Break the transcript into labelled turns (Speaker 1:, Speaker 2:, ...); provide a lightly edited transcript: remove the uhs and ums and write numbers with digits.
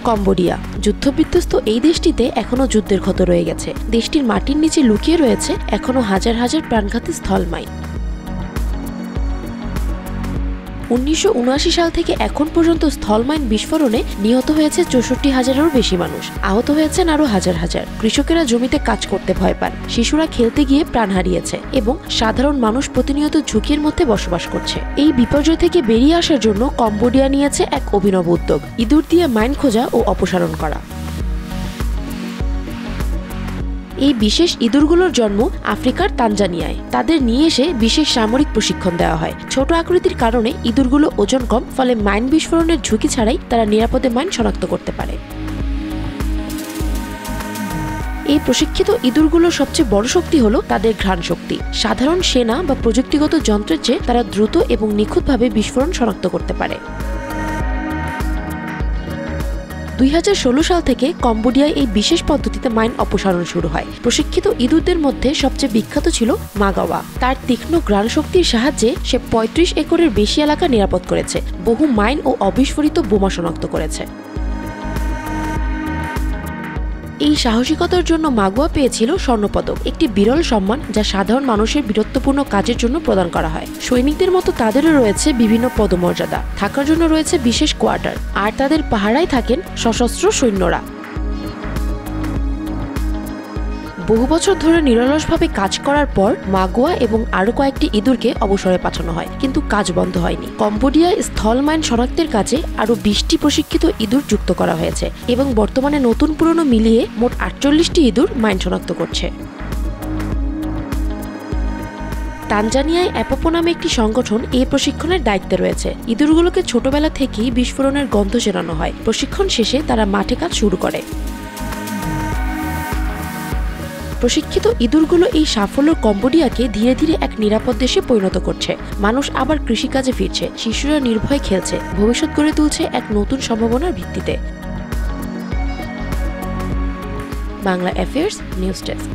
Speaker 1: Cambodia যুদ্ধবিধ্বস্ত এই দেশটিতে এখনো যুদ্ধের ক্ষত রয়ে গেছে। দেশটির মাটির নিচে লুকিয়ে রয়েছে এখনো হাজার হাজার প্রাণঘাতী স্থল মাইন। 1979 সাল থেকে এখন পর্যন্ত স্থলমাইন বিস্ফোরণে নিহত হয়েছে 64,000-এরও বেশি মানুষ, আহত হয়েছেন আরো হাজার হাজার। কৃষকেরা জমিতে কাজ করতে ভয় পান, শিশুরা খেলতে গিয়ে প্রাণ হারিয়েছে এবং সাধারণ মানুষ প্রতিনিয়ত ঝুঁকির মধ্যে বসবাস করছে। এই বিপর্যয় থেকে বেরিয়ে আসার জন্য কম্বোডিয়া নিয়েছে এক অভিনব উদ্যোগ, ইঁদুর দিয়ে মাইন খোঁজা ও অপসারণ করা। এই বিশেষ ইঁদুরগুলোর জন্ম আফ্রিকার তানজানিয়ায়। তাদের নিয়ে এসে বিশেষ সামরিক প্রশিক্ষণ দেওয়া হয়। ছোট আকৃতির কারণে ইঁদুরগুলো ওজন কম, ফলে মাইন বিস্ফোরণের ঝুঁকি ছাড়াই তারা নিরাপদে মাইন শনাক্ত করতে পারে। এই প্রশিক্ষিত ইঁদুরগুলোর সবচেয়ে বড় শক্তি হলো তাদের ঘ্রাণ শক্তি। সাধারণ সেনা বা প্রযুক্তিগত যন্ত্রের চেয়ে তারা দ্রুত এবং নিখুঁতভাবে বিস্ফোরণ শনাক্ত করতে পারে। 2016 সাল থেকে কম্বোডিয়ায় এই বিশেষ পদ্ধতিতে মাইন অপসারণ শুরু হয়। প্রশিক্ষিত ইঁদুরদের মধ্যে সবচেয়ে বিখ্যাত ছিল মাগাওয়া। তার তীক্ষ্ণ ঘ্রাণ শক্তির সাহায্যে সে 35 একরের বেশি এলাকা নিরাপদ করেছে, বহু মাইন ও অবিস্ফোরিত বোমা শনাক্ত করেছে। এই সাহসিকতার জন্য মাগুয়া পেয়েছিল স্বর্ণপদক, একটি বিরল সম্মান যা সাধারণ মানুষের বীরত্বপূর্ণ কাজের জন্য প্রদান করা হয়। সৈনিকদের মতো তাদেরও রয়েছে বিভিন্ন পদমর্যাদা, থাকার জন্য রয়েছে বিশেষ কোয়ার্টার, আর তাদের পাহারায় থাকেন সশস্ত্র সৈন্যরা। বহু বছর ধরে নিরলসভাবে কাজ করার পর মাগুয়া এবং আরো কয়েকটি ইঁদুরকে অবসরে পাঠানো হয়, কিন্তু কাজ বন্ধ হয়নি। কম্বোডিয়ায় স্থল মাইন শনাক্তের কাজে আরো 20টি প্রশিক্ষিত ইঁদুর যুক্ত করা হয়েছে এবং বর্তমানে নতুন পুরনো মিলিয়ে মোট 48টি ইঁদুর মাইন শনাক্ত করছে। তানজানিয়ায় অ্যাপোপো নামে একটি সংগঠন এই প্রশিক্ষণের দায়িত্বে রয়েছে। ইঁদুরগুলোকে ছোটবেলা থেকেই বিস্ফোরণের গন্ধ চেনানো হয়। প্রশিক্ষণ শেষে তারা মাঠে কাজ শুরু করে। প্রশিক্ষিত ইঁদুরগুলো এই সাফল্য কম্বোডিয়াকে ধীরে ধীরে এক নিরাপদ দেশে পরিণত করছে। মানুষ আবার কৃষিকাজে ফিরছে, শিশুরা নির্ভয়ে খেলছে, ভবিষ্যৎ গড়ে তুলছে এক নতুন সম্ভাবনার ভিত্তিতে। Bangla affairs news desk.